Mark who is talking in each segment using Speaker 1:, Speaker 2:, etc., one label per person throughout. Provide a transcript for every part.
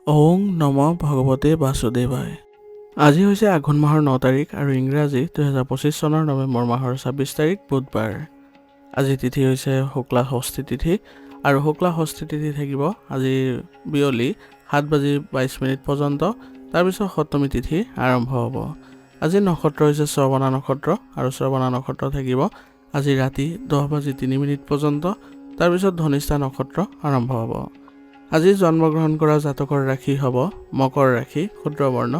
Speaker 1: ওং নম ভগৱতে বাসুদেৱায়। আজি হৈছে আঘোণ মাহৰ 9 তাৰিখ আৰু ইংৰাজী 2025 চনৰ নৱেম্বৰ মাহৰ 26 তাৰিখ বুধবাৰ। আজি তিথি হৈছে শুক্লা ষষ্ঠী তিথি আৰু শুক্লা ষষ্ঠী তিথি থাকিব আজি বিয়লি 7:22 পৰ্যন্ত। তাৰপিছত সপ্তমী তিথি আৰম্ভ হ'ব। আজি নক্ষত্ৰ হৈছে শ্ৰৱণা নক্ষত্ৰ আৰু শ্ৰৱণা নক্ষত্ৰ থাকিব আজি ৰাতি 10:03 পৰ্যন্ত। তাৰপিছত ধনিষ্ঠা নক্ষত্ৰ আৰম্ভ হ'ব। আজি জন্মগ্ৰহণ কৰা জাতকৰ ৰাশি হ'ব মকৰ ৰাশি, ক্ষুদ্ৰ বৰ্ণ,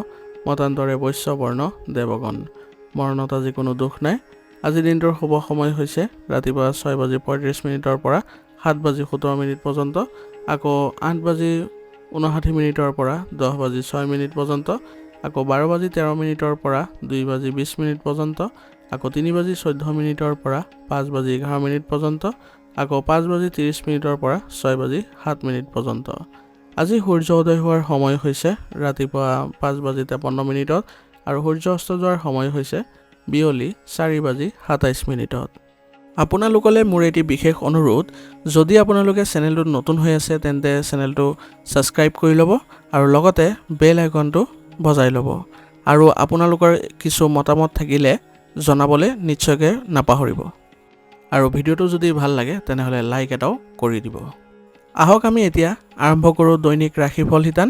Speaker 1: মতান্তৰে বৈশ্য বৰ্ণ, দেৱগণ। মৰণত আজি কোনো দুখ নাই। আজি দিনটোৰ শুভ সময় হৈছে ৰাতিপুৱা 6:35 পৰা 7:17 পৰ্যন্ত, আকৌ 8:59 পৰা 10:06 পৰ্যন্ত, আকৌ 12:13 পৰা 2:20 পৰ্যন্ত, আকৌ 3:14 পৰা 5:11 পৰ্যন্ত, আকৌ 5:30 পৰা 6:07 পৰ্যন্ত। আজি সূৰ্য উদয় হোৱাৰ সময় হৈছে ৰাতিপুৱা 5:53 আৰু সূৰ্য অস্ত যোৱাৰ সময় হৈছে বিয়লি 4:27। আপোনালোকলৈ মোৰ এটি বিশেষ অনুৰোধ, যদি আপোনালোকে চেনেলটোত নতুন হৈ আছে তেন্তে চেনেলটো ছাবস্ক্ৰাইব কৰি ল'ব আৰু লগতে বেল আইকনটো বজাই ল'ব। আৰু আপোনালোকৰ কিছু মতামত থাকিলে জনাবলৈ নিশ্চয়কৈ নাপাহৰিব। আৰু ভিডিঅ'টো যদি ভাল লাগে তেনেহ'লে লাইক এটাও কৰি দিব। আহক আমি এতিয়া আৰম্ভ কৰোঁ দৈনিক ৰাশিফল শিতান।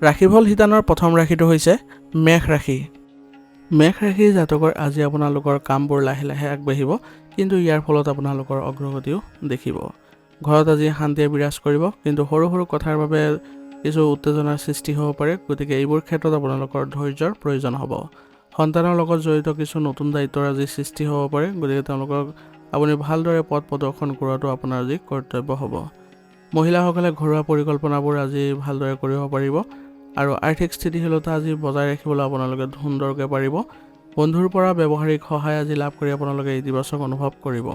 Speaker 1: ৰাশিফল শিতানৰ প্ৰথম ৰাশিটো হৈছে মেষ ৰাশি। মেষ ৰাশিৰ জাতকৰ আজি আপোনালোকৰ কামবোৰ লাহে লাহে আগবাঢ়িব, কিন্তু ইয়াৰ ফলত আপোনালোকৰ অগ্ৰগতিও দেখিব। ঘৰত আজি শান্তিয়ে বিৰাজ কৰিব, কিন্তু সৰু সৰু কথাৰ বাবে কিছু উত্তেজনাৰ সৃষ্টি হ'ব পাৰে, গতিকে এইবোৰ ক্ষেত্ৰত আপোনালোকৰ ধৈৰ্যৰ প্ৰয়োজন হ'ব। সন্তানৰ লগত জড়িত কিছু নতুন দায়িত্বৰ আজি সৃষ্টি হ'ব পাৰে, গতিকে তেওঁলোকক আপুনি ভালদৰে পথ প্ৰদৰ্শন কৰাটো আপোনাৰ আজি কৰ্তব্য হ'ব। মহিলাসকলে ঘৰুৱা পৰিকল্পনাবোৰ আজি ভালদৰে কৰিব পাৰিব আৰু আৰ্থিক স্থিতিশীলতা আজি বজাই ৰাখিবলৈ আপোনালোকে সুন্দৰকৈ পাৰিব। বন্ধুৰ পৰা ব্যৱহাৰিক সহায় আজি লাভ কৰি আপোনালোকে ইতিবাচক অনুভৱ কৰিব।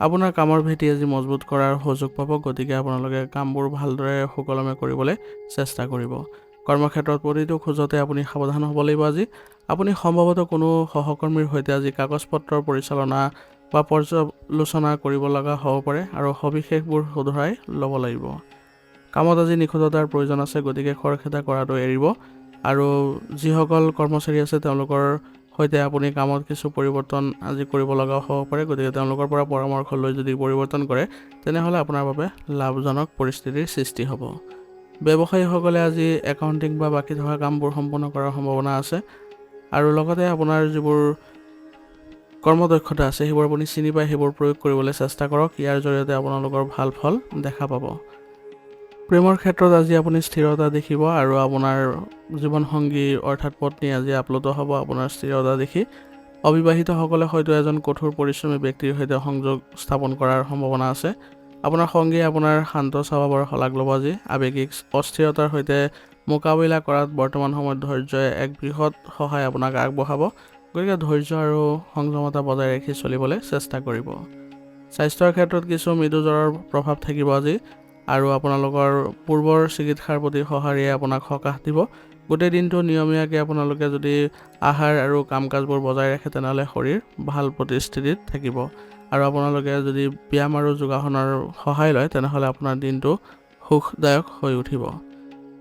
Speaker 1: আপোনাৰ কামৰ ভেটি আজি মজবুত কৰাৰ সুযোগ পাব, গতিকে আপোনালোকে কামবোৰ ভালদৰে সুকলমে কৰিবলৈ চেষ্টা কৰিব। কৰ্মক্ষেত্ৰত প্ৰতিটো খোজতে আপুনি সাৱধান হ'ব লাগিব। আজি আপুনি সম্ভৱতঃ কোনো সহকৰ্মীৰ সৈতে আজি কাগজ পত্ৰৰ পৰিচালনা বা পৰ্যালোচনা কৰিব লগা হ'ব পাৰে আৰু সবিশেষবোৰ শুধৰাই ল'ব লাগিব। কামত আজি নিখুঁততাৰ প্ৰয়োজন আছে, গতিকে খৰখেদা কৰাটো এৰিব। আৰু যিসকল কৰ্মচাৰী আছে তেওঁলোকৰ সৈতে আপুনি কামত কিছু পৰিৱৰ্তন আজি কৰিব লগা হ'ব পাৰে, গতিকে তেওঁলোকৰ পৰা পৰামৰ্শ লৈ যদি পৰিৱৰ্তন কৰে তেনেহ'লে আপোনাৰ বাবে লাভজনক পৰিস্থিতিৰ সৃষ্টি হ'ব। ব্যৱসায়ীসকলে আজি একাউণ্টিং বা বাকী থকা কামবোৰ সম্পন্ন কৰাৰ সম্ভাৱনা আছে আৰু লগতে আপোনাৰ যিবোৰ কৰ্মদক্ষতা আছে সেইবোৰ আপুনি চিনি পাই সেইবোৰ প্ৰয়োগ কৰিবলৈ চেষ্টা কৰক। ইয়াৰ জৰিয়তে আপোনালোকৰ ভাল ফল দেখা পাব। প্ৰেমৰ ক্ষেত্ৰত আজি আপুনি স্থিৰতা দেখিব আৰু আপোনাৰ জীৱনসংগী অৰ্থাৎ পত্নী আজি আপ্লুত হ'ব আপোনাৰ স্থিৰতা দেখি। অবিবাহিতসকলে হয়তো এজন কঠোৰ পৰিশ্ৰমী ব্যক্তিৰ সৈতে সংযোগ স্থাপন কৰাৰ সম্ভাৱনা আছে। আপোনাৰ সংগীয়ে আপোনাৰ শান্ত স্বভাৱৰ শলাগ ল'ব আজি। আৱেগিক অস্থিৰতাৰ সৈতে মোকাবিলা কৰাত বৰ্তমান সময়ত ধৈৰ্যই এক বৃহৎ সহায় আপোনাক আগবঢ়াব, গতিকে ধৈৰ্য আৰু সংযমতা বজাই ৰাখি চলিবলৈ চেষ্টা কৰিব। স্বাস্থ্যৰ ক্ষেত্ৰত কিছু মৃদু জ্বৰৰ প্ৰভাৱ থাকিব আজি আৰু আপোনালোকৰ পূৰ্বৰ চিকিৎসাৰ প্ৰতি সঁহাৰিয়ে আপোনাক সকাহ দিব। গোটেই দিনটো নিয়মীয়াকৈ আপোনালোকে যদি আহাৰ আৰু কাম কাজবোৰ বজাই ৰাখে তেনেহ'লে শৰীৰ ভাল প্ৰতিস্থিতিত থাকিব আৰু আপোনালোকে যদি ব্যায়াম আৰু যোগাসনৰ সহায় লয় তেনেহ'লে আপোনাৰ দিনটো সুখদায়ক হৈ উঠিব।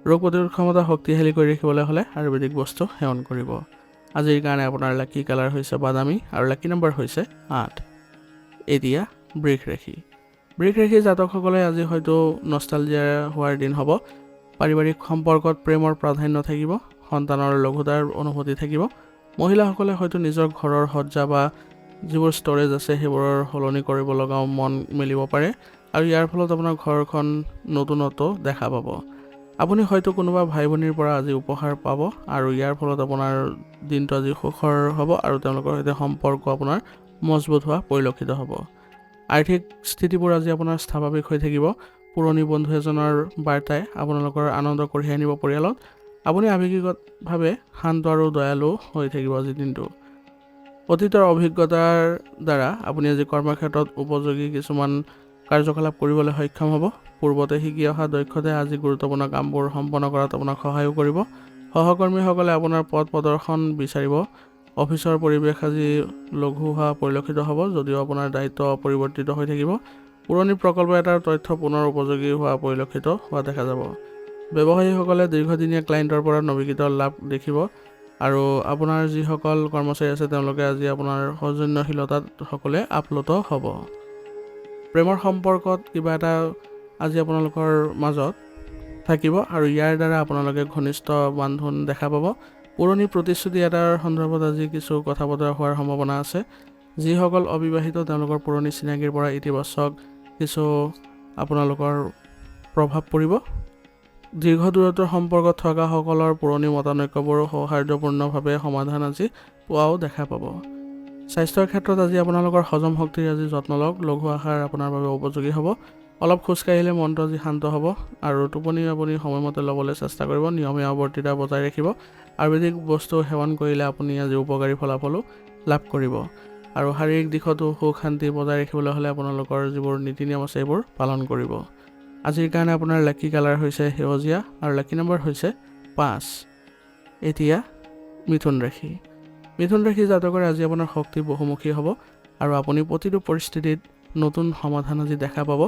Speaker 1: ৰোগ প্ৰতিৰোধ ক্ষমতা শক্তিশালী কৰি ৰাখিবলৈ হ'লে আয়ুৰ্বেদিক বস্তু সেৱন কৰিব। আজিৰ কাৰণে আপোনাৰ লাকি কালাৰ হৈছে বাদামী আৰু লাকি নম্বৰ হৈছে 8। এতিয়া বৃষ ৰাশি। বৃষ ৰাশিৰ জাতকসকলে আজি হয়তো নষ্টালজিয়া হোৱাৰ দিন হ'ব। পাৰিবাৰিক সম্পৰ্কত প্ৰেমৰ প্ৰাধান্য থাকিব। সন্তানৰ লঘুতাৰ অনুভূতি থাকিব। মহিলাসকলে হয়তো নিজৰ ঘৰৰ সজ্জা বা যিবোৰ ষ্ট'ৰেজ আছে সেইবোৰৰ সলনি কৰিব লগাও মন মেলিব পাৰে আৰু ইয়াৰ ফলত আপোনাৰ ঘৰখন নতুনত্ব দেখা পাব। আপুনি হয়তো কোনোবা ভাই ভনীৰ পৰা আজি উপহাৰ পাব আৰু ইয়াৰ ফলত আপোনাৰ দিনটো আজি সুখৰ হ'ব আৰু তেওঁলোকৰ সৈতে সম্পৰ্ক আপোনাৰ মজবুত হোৱা পৰিলক্ষিত হ'ব। আৰ্থিক স্থিতিবোৰ আজি আপোনাৰ স্বাভাৱিক হৈ থাকিব। পুৰণি বন্ধু এজনৰ বাৰ্তাই আপোনালোকৰ আনন্দ কঢ়িয়াই আনিব পৰিয়ালত। আপুনি আৱেগিকভাৱে শান্ত আৰু দয়ালু হৈ থাকিব আজিৰ দিনটো। অতীতৰ অভিজ্ঞতাৰ দ্বাৰা আপুনি আজি কৰ্মক্ষেত্ৰত উপযোগী কিছুমান কাৰ্যকলাপ কৰিবলৈ সক্ষম হ'ব। পূৰ্বতে শিকি অহা দক্ষতাই আজি গুৰুত্বপূৰ্ণ কামবোৰ সম্পন্ন কৰাত আপোনাক সহায়ো কৰিব। সহকৰ্মীসকলে আপোনাৰ পথ প্ৰদৰ্শন বিচাৰিব। অফিচৰ পৰিৱেশ আজি লঘু হোৱা পৰিলক্ষিত হ'ব, যদিও আপোনাৰ দায়িত্ব অপৰিৱৰ্তিত হৈ থাকিব। পুৰণি প্ৰকল্প এটাৰ তথ্য পুনৰ উপযোগী হোৱা পৰিলক্ষিত হোৱা দেখা যাব। ব্যৱসায়ীসকলে দীৰ্ঘদিনীয়া ক্লায়েণ্টৰ পৰা নৱীকৃত লাভ দেখিব আৰু আপোনাৰ যিসকল কৰ্মচাৰী আছে তেওঁলোকে আজি আপোনাৰ সৌজন্যশীলতাত সকলোৱে আপ্লুত হ'ব। প্ৰেমৰ সম্পৰ্কত কিবা এটা আজি আপোনালোকৰ মাজত থাকিব আৰু ইয়াৰ দ্বাৰা আপোনালোকে ঘনিষ্ঠ বান্ধোন দেখা পাব। পুৰণি প্ৰতিশ্ৰুতি এটাৰ সন্দৰ্ভত আজি কিছু কথা বতৰা হোৱাৰ সম্ভাৱনা আছে। যিসকল অবিবাহিত তেওঁলোকৰ পুৰণি চিনাকিৰ পৰা ইতিবাচক কিছু আপোনালোকৰ প্ৰভাৱ পৰিব। দীৰ্ঘ দূৰত্বৰ সম্পৰ্কত থকা সকলৰ পুৰণি মতানৈক্যবোৰ সৌহাৰ্দ্যপূৰ্ণভাৱে সমাধান আজি পোৱাও দেখা পাব। স্বাস্থ্যৰ ক্ষেত্ৰত আজি আপোনালোকৰ হজম শক্তিৰ আজি যত্ন লওক। লঘু আহাৰ আপোনাৰ বাবে উপযোগী হ'ব। অলপ খোজকাঢ়িলে মনটো আজি শান্ত হ'ব আৰু টোপনি আপুনি সময়মতে ল'বলৈ চেষ্টা কৰিব। নিয়মীয়াৱৰ্তিতা বজাই ৰাখিব। আয়ুৰ্বেদিক বস্তু সেৱন কৰিলে আপুনি আজি উপকাৰী ফলাফলো লাভ কৰিব আৰু শাৰীৰিক দিশতো সুখ শান্তি বজাই ৰাখিবলৈ হ'লে আপোনালোকৰ যিবোৰ নীতি নিয়ম আছে এইবোৰ পালন কৰিব। আজিৰ কাৰণে আপোনাৰ লাকি কালাৰ হৈছে সেউজীয়া আৰু লাকি নম্বৰ হৈছে 5। এতিয়া মিথুন ৰাশি। মিথুন ৰাশি জাতকৰে আজি আপোনাৰ শক্তি বহুমুখী হ'ব আৰু আপুনি প্ৰতিটো পৰিস্থিতিত নতুন সমাধান আজি দেখা পাব।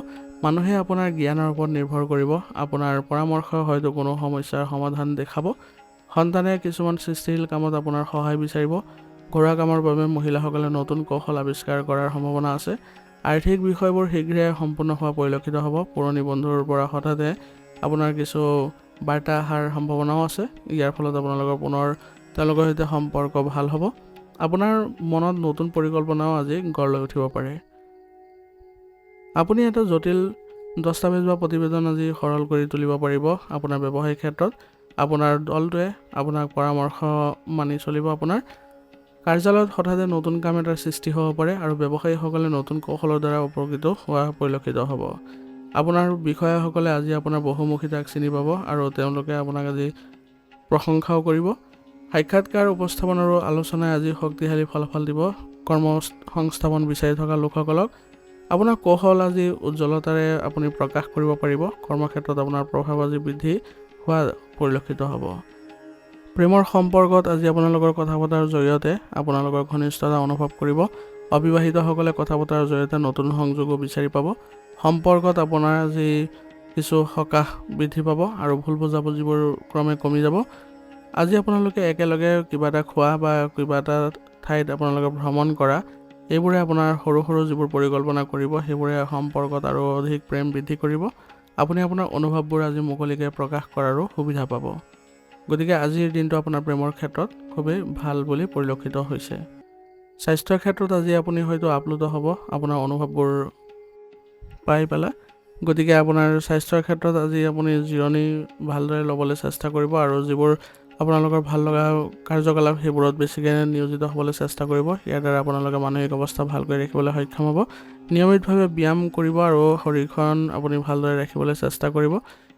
Speaker 1: মানুহে আপোনাৰ জ্ঞানৰ ওপৰত নিৰ্ভৰ কৰিব। আপোনাৰ পৰামৰ্শ হয়তো কোনো সমস্যাৰ সমাধান দেখাব। সন্তানে কিছুমান সৃষ্টিশীল কামত আপোনাৰ সহায় বিচাৰিব। ঘৰুৱা কামৰ বাবে মহিলাসকলে নতুন কৌশল আৱিষ্কাৰ কৰাৰ সম্ভাৱনা আছে। আৰ্থিক বিষয়বোৰ শীঘ্ৰে সম্পূৰ্ণ হোৱা পৰিলক্ষিত হ'ব। পুৰণি বন্ধুৰ পৰা হঠাতে আপোনাৰ কিছু বাৰ্তা অহাৰ সম্ভাৱনাও আছে। ইয়াৰ ফলত আপোনালোকৰ পুনৰ তেওঁলোকৰ সৈতে সম্পৰ্ক ভাল হ'ব। আপোনাৰ মনত নতুন পৰিকল্পনাও আজি গঢ় লৈ উঠিব পাৰে। আপুনি এটা জটিল দস্তাবেজ বা প্ৰতিবেদন আজি সৰল কৰি তুলিব পাৰিব। আপোনাৰ ব্যৱসায়িক ক্ষেত্ৰত আপোনাৰ দলটোৱে আপোনাক পৰামৰ্শ মানি চলিব। আপোনাৰ কাৰ্যালয়ত হঠাতে নতুন কাম এটাৰ সৃষ্টি হ'ব পাৰে আৰু ব্যৱসায়ীসকলে নতুন কৌশলৰ দ্বাৰা উপকৃত হোৱা পৰিলক্ষিত হ'ব। আপোনাৰ বিষয়াসকলে আজি আপোনাৰ বহুমুখিতাক চিনি পাব আৰু তেওঁলোকে আপোনাক আজি প্ৰশংসাও কৰিব। সাক্ষাৎকাৰ উপস্থাপন আৰু আলোচনাই আজি শক্তিশালী ফলাফল দিব। কৰ্ম সংস্থাপন বিচাৰি থকা লোকসকলক আপোনাৰ কৌশল আজি উজ্জ্বলতাৰে আপুনি প্ৰকাশ কৰিব পাৰিব। কৰ্মক্ষেত্ৰত আপোনাৰ প্ৰভাৱ আজি বৃদ্ধি হোৱা পৰিলক্ষিত হ'ব। প্ৰেমৰ সম্পৰ্কত আজি আপোনালোকৰ কথা পতাৰ জৰিয়তে আপোনালোকৰ ঘনিষ্ঠতা অনুভৱ কৰিব। অবিবাহিতসকলে কথা পতাৰ জৰিয়তে নতুন সংযোগো বিচাৰি পাব। সম্পৰ্কত আপোনাৰ আজি কিছু সকাহ বৃদ্ধি পাব আৰু ভুল বুজাবুজিবোৰ ক্ৰমে কমি যাব। আজি আপোনালোকে একেলগে কিবা এটা খোৱা বা কিবা এটা ঠাইত আপোনালোকে ভ্ৰমণ কৰা, এইবোৰে আপোনাৰ সৰু সৰু যিবোৰ পৰিকল্পনা কৰিব সেইবোৰে সম্পৰ্কত আৰু অধিক প্ৰেম বৃদ্ধি কৰিব। আপুনি আপোনাৰ অনুভৱবোৰ আজি মুকলিকৈ প্ৰকাশ কৰাৰো সুবিধা পাব। গতিকে আজিৰ দিনটো আপোনাৰ প্ৰেমৰ ক্ষেত্ৰত খুবেই ভাল বুলি পৰিলক্ষিত হৈছে। স্বাস্থ্যৰ ক্ষেত্ৰত আজি আপুনি হয়তো আপ্লুত হ'ব আপোনাৰ অনুভৱবোৰ পাই পেলাই। গতিকে আপোনাৰ স্বাস্থ্যৰ ক্ষেত্ৰত আজি আপুনি জিৰণি ভালদৰে ল'বলৈ চেষ্টা কৰিব আৰু যিবোৰ আপোনালোকৰ ভাল লগা কাৰ্যকলাপ সেইবোৰত বেছিকৈ নিয়োজিত হ'বলৈ চেষ্টা কৰিব। ইয়াৰ দ্বাৰা আপোনালোকে মানসিক অৱস্থা ভালকৈ ৰাখিবলৈ সক্ষম হ'ব। নিয়মিতভাৱে ব্যায়াম কৰিব আৰু শৰীৰখন আপুনি ভালদৰে ৰাখিবলৈ চেষ্টা কৰিব।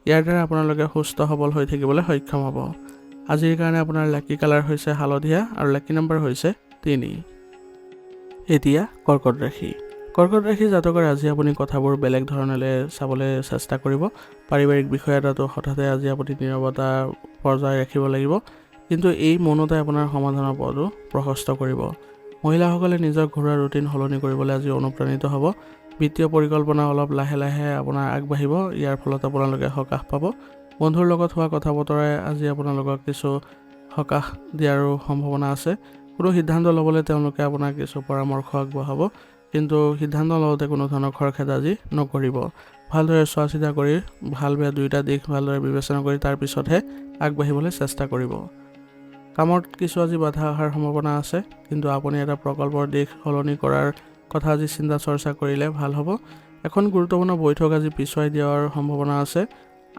Speaker 1: ইয়াৰ দ্বাৰা আপোনালোকে সুস্থ সবল হৈ থাকিবলৈ সক্ষম হ'ব। আজিৰ কাৰণে আপোনাৰ লাকি কালাৰ হৈছে হালধীয়া আৰু লাকি নম্বৰ হৈছে 3। এতিয়া কৰ্কট ৰাশি। কৰ্কট ৰাশি জাতকৰ আজি আপুনি কথাবোৰ বেলেগ ধৰণেৰে চাবলৈ চেষ্টা কৰিব। পাৰিবাৰিক বিষয় এটাতো হঠাতে আজি আপুনি নীৰৱতা বজাই ৰাখিব লাগিব, কিন্তু এই মৌনতাই আপোনাৰ সমাধানৰ পথো প্ৰশস্ত কৰিব। মহিলাসকলে নিজৰ ঘৰুৱা ৰুটিন সলনি কৰিবলৈ আজি অনুপ্ৰাণিত হ'ব। বিত্তীয় পৰিকল্পনা অলপ লাহে লাহে আপোনাৰ আগবাঢ়িব। ইয়াৰ ফলত আপোনালোকে সকাহ পাব। বন্ধুৰ লগত হোৱা কথা বতৰাই আজি আপোনালোকক কিছু সকাহ দিয়াৰো সম্ভাৱনা আছে। কোনো সিদ্ধান্ত ল'বলৈ তেওঁলোকে আপোনাক কিছু পৰামৰ্শ আগবঢ়াব, কিন্তু সিদ্ধান্ত লওঁতে কোনো ধৰণৰ খৰখেদ আজি নকৰিব। ভালদৰে চোৱা চিতা কৰি ভাল বেয়া দুয়োটা দিশ ভালদৰে বিবেচনা কৰি তাৰ পিছতহে আগবাঢ়িবলৈ চেষ্টা কৰিব। কামত কিছু আজি বাধা অহাৰ সম্ভাৱনা আছে, কিন্তু আপুনি এটা প্ৰকল্পৰ দিশ সলনি কৰাৰ কথা আজি চিন্তা চৰ্চা কৰিলে ভাল হ'ব। এখন গুৰুত্বপূৰ্ণ বৈঠক আজি পিছুৱাই দিয়াৰ সম্ভাৱনা আছে।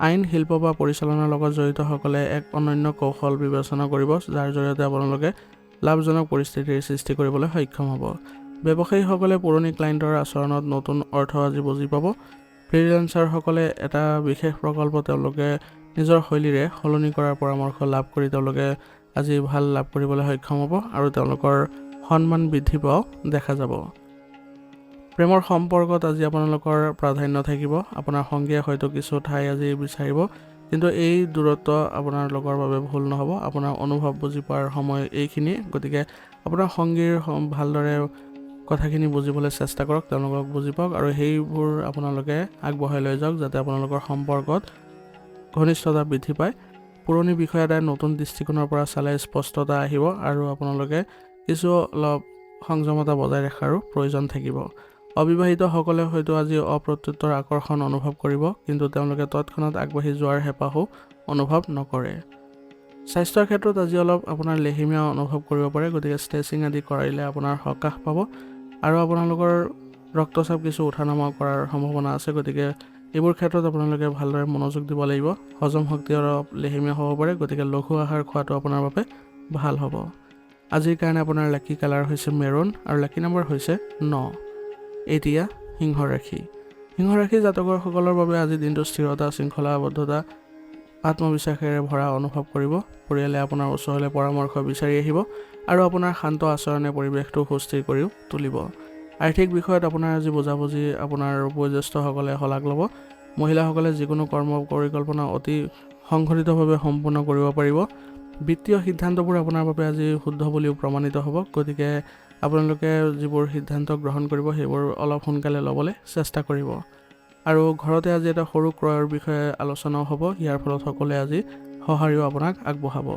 Speaker 1: আইন, শিল্প বা পৰিচালনাৰ লগত জড়িতসকলে এক অনন্য কৌশল বিবেচনা কৰিব, যাৰ জৰিয়তে আপোনালোকে লাভজনক পৰিস্থিতিৰ সৃষ্টি কৰিবলৈ সক্ষম হ'ব। ব্যৱসায়ীসকলে পুৰণি ক্লায়েণ্টৰ আচৰণত নতুন অৰ্থ আজি বুজি পাব। ফ্ৰিলেন্সাৰসকলে এটা বিশেষ প্ৰকল্প তেওঁলোকে নিজৰ শৈলীৰে সলনি কৰাৰ পৰামৰ্শ লাভ কৰি তেওঁলোকে আজি ভাল লাভ কৰিবলৈ সক্ষম হ'ব আৰু তেওঁলোকৰ সন্মান বৃদ্ধি পোৱাও দেখা যাব। প্ৰেমৰ সম্পৰ্কত আজি আপোনালোকৰ প্ৰাধান্য থাকিব। আপোনাৰ সংগীয়ে হয়তো কিছু ঠাই আজি বিচাৰিব, কিন্তু এই দূৰত্ব আপোনালোকৰ বাবে ভুল নহ'ব। আপোনাৰ অনুভৱ বুজি পোৱাৰ সময় এইখিনি। গতিকে আপোনাৰ সংগীৰ ভালদৰে কথাখিনি বুজিবলৈ চেষ্টা কৰক, তেওঁলোকক বুজি পাওক আৰু সেইবোৰ আপোনালোকে আগবঢ়াই লৈ যাওক, যাতে আপোনালোকৰ সম্পৰ্কত ঘনিষ্ঠতা বৃদ্ধি পায়। পুৰণি বিষয় এটাই নতুন দৃষ্টিকোণৰ পৰা চালে স্পষ্টতা আহিব আৰু আপোনালোকে কিছু অলপ সংযমতা বজাই ৰখাৰো প্ৰয়োজন থাকিব। অবিবাহিতসকলে হয়তো আজি অপ্ৰত্যুত্তৰ আকৰ্ষণ অনুভৱ কৰিব, কিন্তু তেওঁলোকে তৎক্ষণাত আগবাঢ়ি যোৱাৰ হেঁপাহো অনুভৱ নকৰে। স্বাস্থ্যৰ ক্ষেত্ৰত আজি অলপ আপোনাৰ লেহেমীয়া অনুভৱ কৰিব পাৰে, গতিকে ষ্ট্ৰেচিং আদি কৰিলে আপোনাৰ সকাহ পাব আৰু আপোনালোকৰ ৰক্তচাপ কিছু উঠা নমা কৰাৰ সম্ভাৱনা আছে, গতিকে এইবোৰ ক্ষেত্ৰত আপোনালোকে ভালদৰে মনোযোগ দিব লাগিব। হজম শক্তি অলপ লেহেমীয়া হ'ব পাৰে, গতিকে লঘু আহাৰ খোৱাটো আপোনাৰ বাবে ভাল হ'ব। আজিৰ কাৰণে আপোনাৰ লাকি কালাৰ হৈছে মেৰুন আৰু লাকি নম্বৰ হৈছে 9। এতিয়া সিংহ ৰাশি। সিংহ ৰাশি জাতকসকলৰ বাবে আজি দিনটো স্থিৰতা, শৃংখলাবদ্ধতা, আত্মবিশ্বাসেৰে ভৰা অনুভৱ কৰিব। পৰিয়ালে আপোনাৰ ওচৰলৈ পৰামৰ্শ বিচাৰি আহিব আৰু আপোনাৰ শান্ত আচৰণে পৰিৱেশটো সুস্থিৰ কৰিও তুলিব। আৰ্থিক বিষয়ত আপোনাৰ আজি বুজাবুজি আপোনাৰ বয়োজ্যেষ্ঠসকলে শলাগ ল'ব। মহিলাসকলে যিকোনো কৰ্ম পৰিকল্পনা অতি সংঘটিতভাৱে সম্পূৰ্ণ কৰিব পাৰিব। বিত্তীয় সিদ্ধান্তবোৰ আপোনাৰ বাবে আজি শুদ্ধ বুলিও প্ৰমাণিত হ'ব, গতিকে আপোনালোকে যিবোৰ সিদ্ধান্ত গ্ৰহণ কৰিব সেইবোৰ অলপ সোনকালে ল'বলৈ চেষ্টা কৰিব। আৰু ঘৰতে আজি এটা সৰু ক্ৰয়ৰ বিষয়ে আলোচনাও হ'ব, ইয়াৰ ফলত সকলোৱে আজি সঁহাৰিও আপোনাক আগবঢ়াব।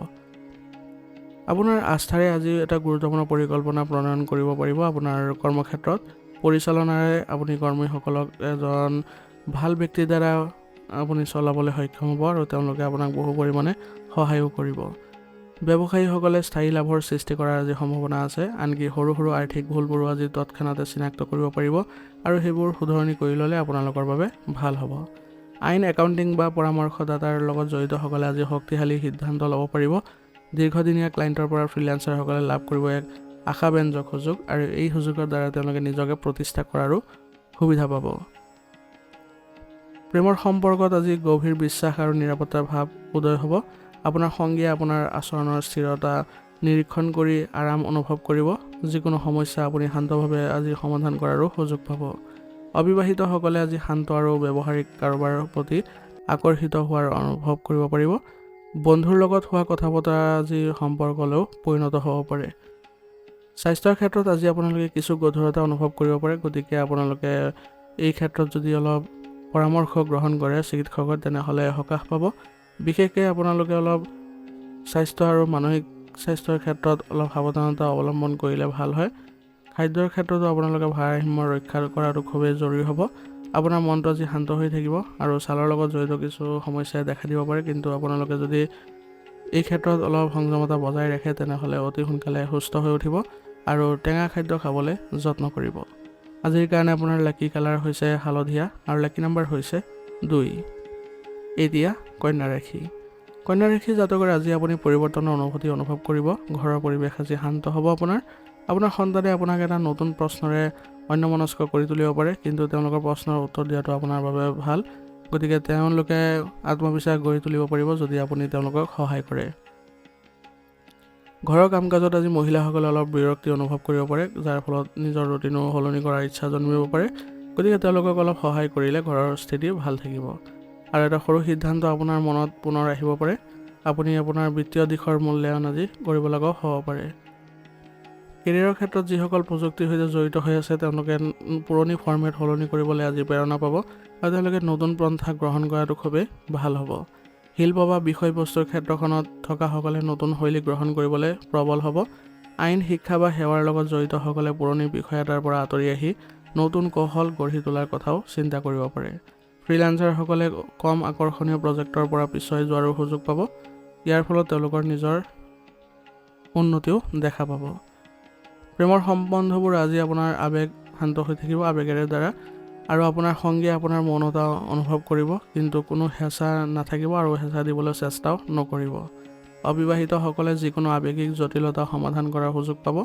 Speaker 1: আপোনাৰ আস্থাৰে আজি এটা গুৰুত্বপূৰ্ণ পৰিকল্পনা প্ৰণয়ন কৰিব পাৰিব। আপোনাৰ কৰ্মক্ষেত্ৰত পৰিচালনাৰে আপুনি কৰ্মীসকলক এজন ভাল ব্যক্তিৰ দ্বাৰা আপুনি চলাবলৈ সক্ষম হ'ব আৰু তেওঁলোকে আপোনাক বহু পৰিমাণে সহায়ো কৰিব। ব্যৱসায়ীসকলে স্থায়ী লাভৰ সৃষ্টি কৰাৰ আজি সম্ভাৱনা আছে, আনকি সৰু সৰু আৰ্থিক ভুলবোৰো আজি তৎক্ষণাতে চিনাক্ত কৰিব পাৰিব আৰু সেইবোৰ শুধৰণি কৰি ল'লে আপোনালোকৰ বাবে ভাল হ'ব। আইন, একাউণ্টিং বা পৰামৰ্শদাতাৰ লগত জড়িতসকলে আজি শক্তিশালী সিদ্ধান্ত ল'ব পাৰিব। দীৰ্ঘদিনীয়া ক্লাইণ্টৰ পৰা ফ্ৰিলেন্সাৰসকলে লাভ কৰিব এক আশাব্যঞ্জক সুযোগ আৰু এই সুযোগৰ দ্বাৰা তেওঁলোকে নিজকে প্ৰতিষ্ঠা কৰাৰো সুবিধা পাব। প্ৰেমৰ সম্পৰ্কত আজি গভীৰ বিশ্বাস আৰু নিৰাপত্তাৰ ভাৱ উদয় হ'ব। আপোনাৰ সংগীয়ে আপোনাৰ আচৰণৰ স্থিৰতা নিৰীক্ষণ কৰি আৰাম অনুভৱ কৰিব। যিকোনো সমস্যা আপুনি শান্তভাৱে আজি সমাধান কৰাৰো সুযোগ পাব। অবিবাহিতসকলে আজি শান্ত আৰু ব্যৱহাৰিক কাৰোবাৰৰ প্ৰতি আকৰ্ষিত হোৱাৰ অনুভৱ কৰিব পাৰিব। বন্ধুৰ লগত হোৱা কথা বতৰা আজি সম্পৰ্কলৈও পৰিণত হ'ব পাৰে। স্বাস্থ্যৰ ক্ষেত্ৰত আজি আপোনালোকে কিছু গধুৰতা অনুভৱ কৰিব পাৰে, গতিকে আপোনালোকে এই ক্ষেত্ৰত যদি অলপ পৰামৰ্শ গ্ৰহণ কৰে চিকিৎসকৰ, তেনেহ'লে সকাহ পাব। বিশেষকৈ আপোনালোকে অলপ স্বাস্থ্য আৰু মানসিক স্বাস্থ্যৰ ক্ষেত্ৰত অলপ সাৱধানতা অৱলম্বন কৰিলে ভাল হয়। খাদ্যৰ ক্ষেত্ৰতো আপোনালোকে ভাৰসাম্য ৰক্ষা কৰাটো খুবেই জৰুৰী হ'ব। আপোনাৰ মনটো আজি শান্ত হৈ থাকিব আৰু ছালৰ লগত জড়িত কিছু সমস্যাই দেখা দিব পাৰে, কিন্তু আপোনালোকে যদি এই ক্ষেত্ৰত অলপ সংযমতা বজাই ৰাখে তেনেহ'লে অতি সোনকালে সুস্থ হৈ উঠিব আৰু টেঙা খাদ্য খাবলৈ যত্ন কৰিব। আজিৰ কাৰণে আপোনাৰ লাকি কালাৰ হৈছে হালধীয়া আৰু লাকি নম্বৰ হৈছে 2। এতিয়া কন্যা ৰাশি। কন্যা ৰাশি জাতকৰ আজি আপুনি পৰিৱৰ্তনৰ অনুভূতি অনুভৱ কৰিব। ঘৰৰ পৰিৱেশ আজি শান্ত হ'ব। আপোনাৰ সন্তানে আপোনাক এটা নতুন প্ৰশ্নৰে অন্যমনস্ক কৰি তুলিব পাৰে, কিন্তু তেওঁলোকৰ প্ৰশ্নৰ উত্তৰ দিয়াটো আপোনাৰ বাবে ভাল, গতিকে তেওঁলোকে আত্মবিশ্বাস গঢ়ি তুলিব পাৰিব যদি আপুনি তেওঁলোকক সহায় কৰে। ঘৰৰ কাম কাজত আজি মহিলাসকলে অলপ বিৰক্তি অনুভৱ কৰিব পাৰে, যাৰ ফলত নিজৰ ৰুটিনো সলনি কৰাৰ ইচ্ছা জন্মিব পাৰে, গতিকে তেওঁলোকক অলপ সহায় কৰিলে ঘৰৰ স্থিতি ভাল থাকিব। আৰু এটা সৰু সিদ্ধান্ত আপোনাৰ মনত পুনৰ আহিব পাৰে। আপুনি আপোনাৰ বিত্তীয় দিশৰ মূল্যায়ন আজি কৰিব লগাও হ'ব পাৰে। কেৰিয়াৰৰ ক্ষেত্ৰত যিসকল প্ৰযুক্তিৰ সৈতে জড়িত হৈ আছে তেওঁলোকে পুৰণি ফৰ্মেট সলনি কৰিবলৈ আজি প্ৰেৰণা পাব আৰু তেওঁলোকে নতুন পন্থা গ্ৰহণ কৰাটো খুবেই ভাল হ'ব। শিল্প বা বিষয়বস্তুৰ ক্ষেত্ৰখনত থকাসকলে নতুন শৈলী গ্ৰহণ কৰিবলৈ প্ৰবল হ'ব। আইন, শিক্ষা বা সেৱাৰ লগত জড়িতসকলে পুৰণি বিষয় এটাৰ পৰা আঁতৰি আহি নতুন কৌশল গঢ়ি তোলাৰ কথাও চিন্তা কৰিব পাৰে। ফ্ৰিলান্সাৰসকলে কম আকৰ্ষণীয় প্ৰজেক্টৰ পৰা পিছুৱাই যোৱাৰো সুযোগ পাব। ইয়াৰ ফলত তেওঁলোকৰ নিজৰ উন্নতিও দেখা পাব। প্ৰেমৰ সম্বন্ধবোৰ আজি আপোনাৰ আৱেগ শান্ত হৈ থাকিব আৱেগেৰে দ্বাৰা, আৰু আপোনাৰ সংগীয়ে আপোনাৰ মৌনতা অনুভৱ কৰিব, কিন্তু কোনো হেঁচা নাথাকিব আৰু হেঁচা দিবলৈ চেষ্টাও নকৰিব। অবিবাহিতসকলে যিকোনো আৱেগিক জটিলতা সমাধান কৰাৰ সুযোগ পাব।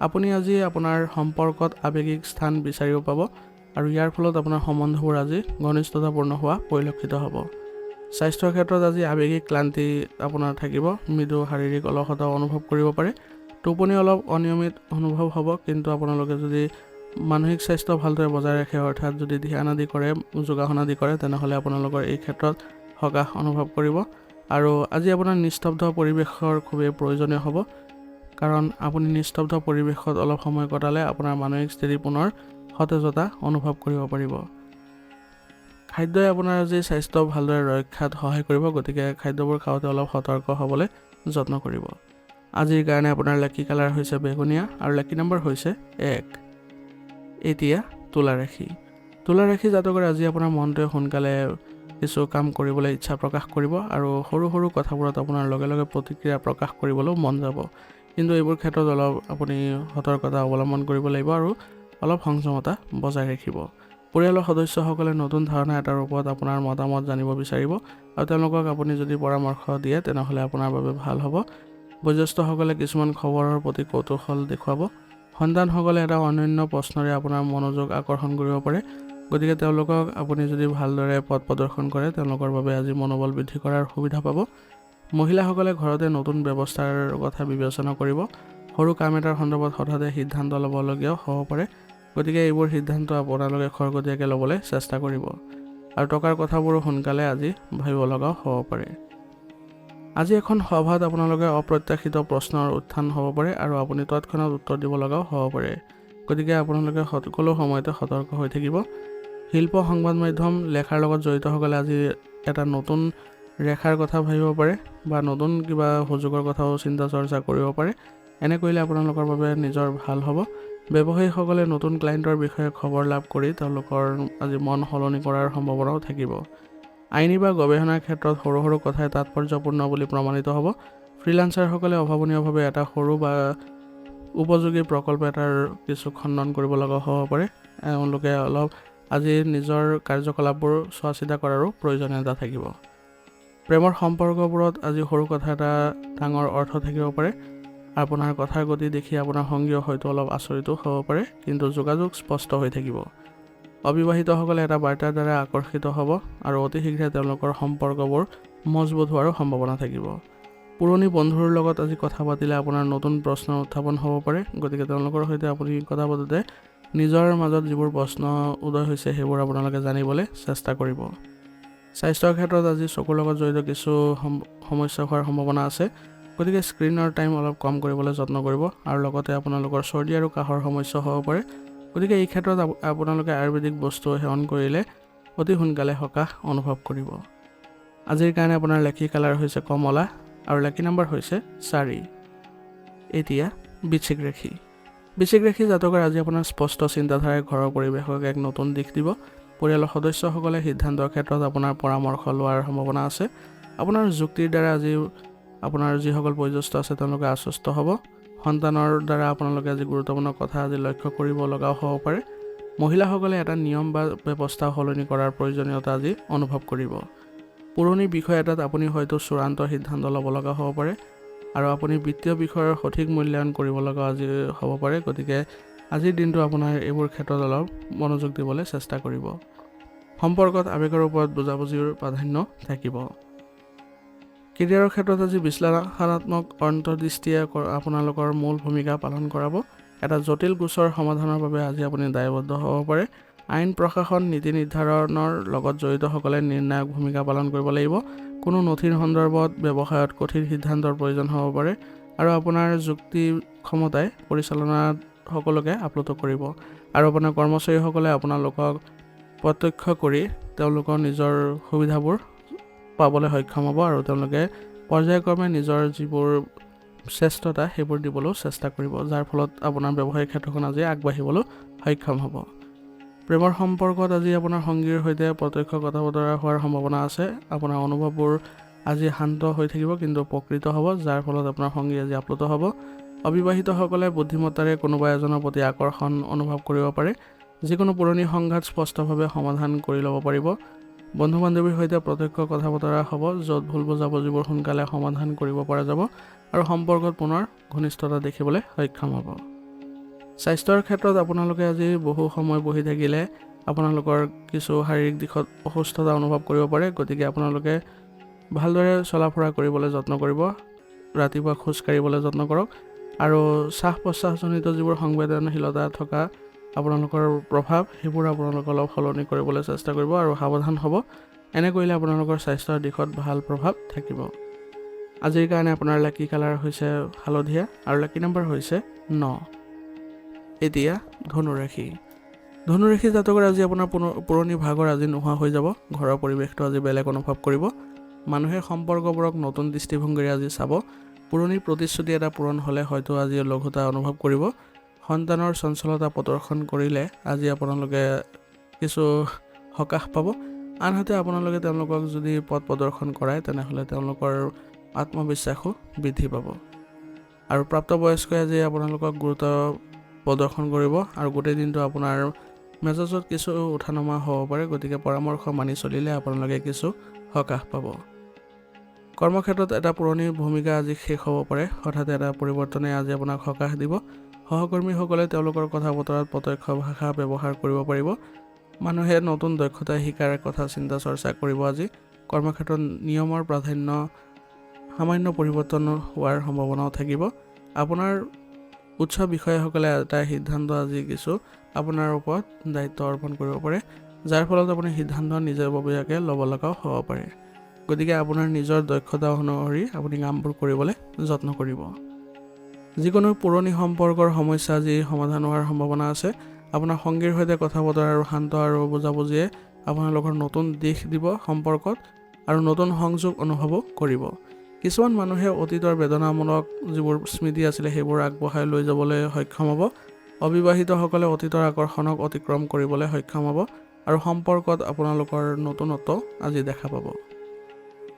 Speaker 1: আপুনি আজি আপোনাৰ সম্পৰ্কত আৱেগিক স্থান বিচাৰিও পাব আৰু ইয়াৰ ফলত আপোনাৰ সম্বন্ধবোৰ আজি ঘনিষ্ঠতাপূৰ্ণ হোৱা পৰিলক্ষিত হ'ব। স্বাস্থ্যৰ ক্ষেত্ৰত আজি আৱেগিক ক্লান্তি আপোনাৰ থাকিব, মৃদু শাৰীৰিক অলসতাও অনুভৱ কৰিব পাৰে। টোপনি অলপ অনিয়মিত অনুভৱ হ'ব, কিন্তু আপোনালোকে যদি মানসিক স্বাস্থ্য ভালদৰে বজাই ৰাখে, অৰ্থাৎ যদি ধ্যান আদি কৰে, যোগাসন আদি কৰে, তেনেহ'লে আপোনালোকৰ এই ক্ষেত্ৰত সকাহ অনুভৱ কৰিব। আৰু আজি আপোনাৰ নিস্তব্ধ পৰিৱেশৰ খুবেই প্ৰয়োজনীয় হ'ব, কাৰণ আপুনি নিস্তব্ধ পৰিৱেশত অলপ সময় কটালে আপোনাৰ মানসিক স্থিতি পুনৰ সতেজতা অনুভৱ কৰিব পাৰিব। খাদ্যই আপোনাৰ আজি স্বাস্থ্য ভালদৰে ৰক্ষাত সহায় কৰিব, গতিকে খাদ্যবোৰ খাওঁতে অলপ সতৰ্ক হ'বলৈ যত্ন কৰিব। আজিৰ কাৰণে আপোনাৰ লাকি কালাৰ হৈছে বেঙুনীয়া আৰু লাকি নম্বৰ হৈছে 1। এতিয়া তুলা ৰাশি। তুলা ৰাশি জাতকৰ আজি আপোনাৰ মনটোৱে সোনকালে কিছু কাম কৰিবলৈ ইচ্ছা প্ৰকাশ কৰিব আৰু সৰু সৰু কথাবোৰত আপোনাৰ লগে লগে প্ৰতিক্ৰিয়া প্ৰকাশ কৰিবলৈও মন যাব। কিন্তু এইবোৰ ক্ষেত্ৰত অলপ আপুনি সতৰ্কতা অৱলম্বন কৰিব লাগিব আৰু অলপ সংযমতা বজাই ৰাখিব। পৰিয়ালৰ সদস্যসকলে নতুন ধাৰণা এটাৰ ওপৰত আপোনাৰ মতামত জানিব বিচাৰিব আৰু তেওঁলোকক আপুনি যদি পৰামৰ্শ দিয়ে তেনেহ'লে আপোনাৰ বাবে ভাল হ'ব। বয়োজ্যেষ্ঠসকলে কিছুমান খবৰৰ প্ৰতি কৌতূহল দেখুৱাব। সন্তানসকলে এটা অনন্য প্ৰশ্নৰে আপোনাৰ মনোযোগ আকৰ্ষণ কৰিব পাৰে, গতিকে তেওঁলোকক আপুনি যদি ভালদৰে পথ প্ৰদৰ্শন কৰে তেওঁলোকৰ বাবে আজি মনোবল বৃদ্ধি কৰাৰ সুবিধা পাব। মহিলাসকলে ঘৰতে নতুন ব্যৱস্থাৰ কথা বিবেচনা কৰিব। সৰু কাম এটাৰ সন্দৰ্ভত হঠাতে সিদ্ধান্ত ল'বলগীয়াও হ'ব পাৰে, গতিকে এইবোৰ সিদ্ধান্ত আপোনালোকে খৰতকীয়াকৈ ল'বলৈ চেষ্টা কৰিব আৰু টকাৰ কথাবোৰো সোনকালে আজি ভাবিব লগাও হ'ব পাৰে। আজি এখন সভাত আপোনালোকে অপ্ৰত্যাশিত প্ৰশ্নৰ উত্থান হ'ব পাৰে আৰু আপুনি তৎক্ষণাত উত্তৰ দিব লগাও হ'ব পাৰে, গতিকে আপোনালোকে সকলো সময়তে সতৰ্ক হৈ থাকিব। শিল্প, সংবাদ মাধ্যম, লেখাৰ লগত জড়িতসকলে আজি এটা নতুন ৰেখাৰ কথা ভাবিব পাৰে বা নতুন কিবা সুযোগৰ কথাও চিন্তা চৰ্চা কৰিব পাৰে। এনে কৰিলে আপোনালোকৰ বাবে নিজৰ ভাল হ'ব। ব্যৱসায়ীসকলে নতুন ক্লায়েণ্টৰ বিষয়ে খবৰ লাভ কৰি তেওঁলোকৰ আজি মন সলনি কৰাৰ সম্ভাৱনাও থাকিব। আইনী বা গৱেষণাৰ ক্ষেত্ৰত সৰু সৰু কথাই তাৎপৰ্যপূৰ্ণ বুলি প্ৰমাণিত হ'ব। ফ্ৰিলান্সাৰসকলে অভাৱনীয়ভাৱে এটা সৰু বা উপযোগী প্ৰকল্প এটাৰ কিছু খণ্ডন কৰিব লগা হ'ব পাৰে। তেওঁলোকে অলপ আজি নিজৰ কাৰ্যকলাপবোৰ চোৱা চিতা কৰাৰো প্ৰয়োজনীয়তা থাকিব। প্ৰেমৰ সম্পৰ্কবোৰত আজি সৰু কথা এটা ডাঙৰ অৰ্থ থাকিব পাৰে। আপোনাৰ কথাৰ গতি দেখি আপোনাৰ সংগীও হয়তো অলপ আচৰিতো হ'ব পাৰে, কিন্তু যোগাযোগ স্পষ্ট হৈ থাকিব। অবিবাহিতসকলে এটা বাৰ্তাৰ দ্বাৰা আকৰ্ষিত হ'ব আৰু অতি শীঘ্ৰে তেওঁলোকৰ সম্পৰ্কবোৰ মজবুত হোৱাৰো সম্ভাৱনা থাকিব। পুৰণি বন্ধুৰ লগত আজি কথা পাতিলে আপোনাৰ নতুন প্ৰশ্নৰ উত্থাপন হ'ব পাৰে, গতিকে তেওঁলোকৰ সৈতে আপুনি কথা পাতোঁতে নিজৰ মাজত যিবোৰ প্ৰশ্ন উদয় হৈছে সেইবোৰ আপোনালোকে জানিবলৈ চেষ্টা কৰিব। স্বাস্থ্যৰ ক্ষেত্ৰত আজি চকুৰ লগত জড়িত কিছু সমস্যা হোৱাৰ সম্ভাৱনা আছে, গতিকে স্ক্ৰীনৰ টাইম অলপ কম কৰিবলৈ যত্ন কৰিব আৰু লগতে আপোনালোকৰ চৰ্দি আৰু কাহৰ সমস্যা হ'ব পাৰে, গতিকে এই ক্ষেত্ৰত আপোনালোকে আয়ুৰ্বেদিক বস্তু সেৱন কৰিলে অতি সোনকালে সকাহ অনুভৱ কৰিব। আজিৰ কাৰণে আপোনাৰ লাকি কালাৰ হৈছে কমলা আৰু লাকি নম্বৰ হৈছে 4। এতিয়া বৃশ্চিক ৰাশি। বৃশ্চিক ৰাশি জাতকৰ আজি আপোনাৰ স্পষ্ট চিন্তাধাৰাই ঘৰৰ পৰিৱেশক এক নতুন দিশ দিব। পৰিয়ালৰ সদস্যসকলে সিদ্ধান্তৰ ক্ষেত্ৰত আপোনাৰ পৰামৰ্শ লোৱাৰ সম্ভাৱনা আছে। আপোনাৰ যুক্তিৰ দ্বাৰা আজি আপোনাৰ যিসকল বয়োজ্যেষ্ঠ আছে তেওঁলোকে আশ্বস্ত হ'ব। সন্তানৰ দ্বাৰা আপোনালোকে আজি গুৰুত্বপূৰ্ণ কথা আজি লক্ষ্য কৰিব লগাও হ'ব পাৰে। মহিলাসকলে এটা নিয়ম বা ব্যৱস্থা সলনি কৰাৰ প্ৰয়োজনীয়তা আজি অনুভৱ কৰিব। পুৰণি বিষয় এটাত আপুনি হয়তো চূড়ান্ত সিদ্ধান্ত ল'ব লগা হ'ব পাৰে আৰু আপুনি বিত্তীয় বিষয়ৰ সঠিক মূল্যায়ন কৰিব লগা আজি হ'ব পাৰে, গতিকে আজিৰ দিনটো আপোনাৰ এইবোৰ ক্ষেত্ৰত অলপ মনোযোগ দিবলৈ চেষ্টা কৰিব। সম্পৰ্কত আৱেগৰ ওপৰত বুজাবুজিৰ প্ৰাধান্য থাকিব। কেৰিয়াৰৰ ক্ষেত্ৰত আজি বিশ্লেষণাত্মক অন্তৰ্দৃষ্টিয়ে আপোনালোকৰ মূল ভূমিকা পালন কৰাব। এটা জটিল গোচৰ সমাধানৰ বাবে আজি আপুনি দায়বদ্ধ হ'ব পাৰে। আইন প্ৰশাসন, নীতি নিৰ্ধাৰণৰ লগত জড়িতসকলে নিৰ্ণায়ক ভূমিকা পালন কৰিব লাগিব। কোনো নথিৰ সন্দৰ্ভত ব্যৱসায়ত কঠিন সিদ্ধান্তৰ প্ৰয়োজন হ'ব পাৰে আৰু আপোনাৰ যুক্তি ক্ষমতাই পৰিচালনাত সকলোকে আপ্লুত কৰিব আৰু আপোনাৰ কৰ্মচাৰীসকলে আপোনালোকক প্ৰত্যক্ষ কৰি তেওঁলোকৰ নিজৰ সুবিধাবোৰ পাবলৈ সক্ষম হ'ব আৰু তেওঁলোকে পৰ্যায়ক্ৰমে নিজৰ যিবোৰ শ্ৰেষ্ঠতা সেইবোৰ দিবলৈও চেষ্টা কৰিব, যাৰ ফলত আপোনাৰ ব্যৱসায়িক ক্ষেত্ৰখন আজি আগবাঢ়িবলৈ সক্ষম হ'ব। প্ৰেমৰ সম্পৰ্কত আজি আপোনাৰ সংগীৰ সৈতে প্ৰত্যক্ষ কথা বতৰা হোৱাৰ সম্ভাৱনা আছে। আপোনাৰ অনুভৱবোৰ আজি শান্ত হৈ থাকিব কিন্তু প্ৰকৃত হ'ব, যাৰ ফলত আপোনাৰ সংগী আজি আপ্লুত হ'ব। অবিবাহিতসকলে বুদ্ধিমত্তাৰে কোনোবা এজনৰ প্ৰতি আকৰ্ষণ অনুভৱ কৰিব পাৰে। যিকোনো পুৰণি সংঘাত স্পষ্টভাৱে সমাধান কৰি ল'ব পাৰিব। বন্ধু বান্ধৱীৰ সৈতে প্ৰত্যক্ষ কথা বতৰা হ'ব, য'ত ভুল বুজাবুজিবোৰ সোনকালে সমাধান কৰিব পৰা যাব আৰু সম্পৰ্কত পুনৰ ঘনিষ্ঠতা দেখিবলৈ সক্ষম হ'ব। স্বাস্থ্যৰ ক্ষেত্ৰত আপোনালোকে আজি বহু সময় বহি থাকিলে আপোনালোকৰ কিছু শাৰীৰিক দিশত অসুস্থতা অনুভৱ কৰিব পাৰে, গতিকে আপোনালোকে ভালদৰে চলা ফুৰা কৰিবলৈ যত্ন কৰিব। ৰাতিপুৱা খোজ কাঢ়িবলৈ যত্ন কৰক আৰু শ্বাস প্ৰশ্বাসজনিত যিবোৰ সংবেদনশীলতা থকা আপোনালোকৰ প্ৰভাৱ সেইবোৰ আপোনালোকে অলপ সলনি কৰিবলৈ চেষ্টা কৰিব আৰু সাৱধান হ'ব। এনে কৰিলে আপোনালোকৰ স্বাস্থ্যৰ দিশত ভাল প্ৰভাৱ থাকিব। আজিৰ কাৰণে আপোনাৰ লাকি কালাৰ হৈছে হালধীয়া আৰু লাকি নম্বৰ হৈছে 9। এতিয়া ধনু ৰাশি। ধনুৰাশি জাতকৰ আজি আপোনাৰ পুৰণি ভাগৰ আজি নোহোৱা হৈ যাব। ঘৰৰ পৰিৱেশটো আজি বেলেগ অনুভৱ কৰিব। মানুহে সম্পৰ্কবোৰক নতুন দৃষ্টিভংগীৰে আজি চাব। পুৰণি প্ৰতিশ্ৰুতি এটা পূৰণ হ'লে হয়তো আজি লঘুতা অনুভৱ কৰিব। সন্তানৰ চঞ্চলতা প্ৰদৰ্শন কৰিলে আজি আপোনালোকে কিছু সকাহ পাব। আনহাতে আপোনালোকে তেওঁলোকক যদি পথ প্ৰদৰ্শন কৰায় তেনেহ'লে তেওঁলোকৰ আত্মবিশ্বাসো বৃদ্ধি পাব। আৰু প্ৰাপ্তবয়স্কই আজি আপোনালোকক গুৰুত্ব প্ৰদৰ্শন কৰিব আৰু গোটেই দিনটো আপোনাৰ মেজাজত কিছু উঠা নমা হ'ব পাৰে। গতিকে পৰামৰ্শ মানি চলিলে আপোনালোকে কিছু সকাহ পাব। কৰ্মক্ষেত্ৰত এটা পুৰণি ভূমিকা আজি শেষ হ'ব পাৰে। হঠাৎ এটা পৰিৱৰ্তনে আজি আপোনাক সকাহ দিব। সহকৰ্মীসকলে তেওঁলোকৰ কথা বতৰাত প্ৰত্যক্ষ ভাষা ব্যৱহাৰ কৰিব পাৰিব। মানুহে নতুন দক্ষতা শিকাৰ কথা চিন্তা চৰ্চা কৰিব আজি। কৰ্মক্ষেত্ৰত নিয়মৰ প্ৰাধান্য সামান্য পৰিৱৰ্তন হোৱাৰ সম্ভাৱনাও থাকিব। আপোনাৰ উচ্চ বিষয়াসকলে এটা সিদ্ধান্ত আজি কিছু আপোনাৰ ওপৰত দায়িত্ব অৰ্পণ কৰিব পাৰে, যাৰ ফলত আপুনি সিদ্ধান্ত নিজাববীয়াকৈ ল'ব লগাও হ'ব পাৰে। গতিকে আপোনাৰ নিজৰ দক্ষতা অনুসৰি আপুনি কামবোৰ কৰিবলৈ যত্ন কৰিব। যিকোনো পুৰণি সম্পৰ্কৰ সমস্যা আজি সমাধান হোৱাৰ সম্ভাৱনা আছে। আপোনাৰ সংগীৰ সৈতে কথা বতৰা আৰু শান্ত আৰু বুজাবুজিয়ে আপোনালোকৰ নতুন দিশ দিব সম্পৰ্কত আৰু নতুন সংযোগ অনুভৱো কৰিব। কিছুমান মানুহে অতীতৰ বেদনামূলক যিবোৰ স্মৃতি আছিলে সেইবোৰ আগবঢ়াই লৈ যাবলৈ সক্ষম হ'ব। অবিবাহিতসকলে অতীতৰ আকৰ্ষণক অতিক্ৰম কৰিবলৈ সক্ষম হ'ব আৰু সম্পৰ্কত আপোনালোকৰ নতুনত্ব আজি দেখা পাব।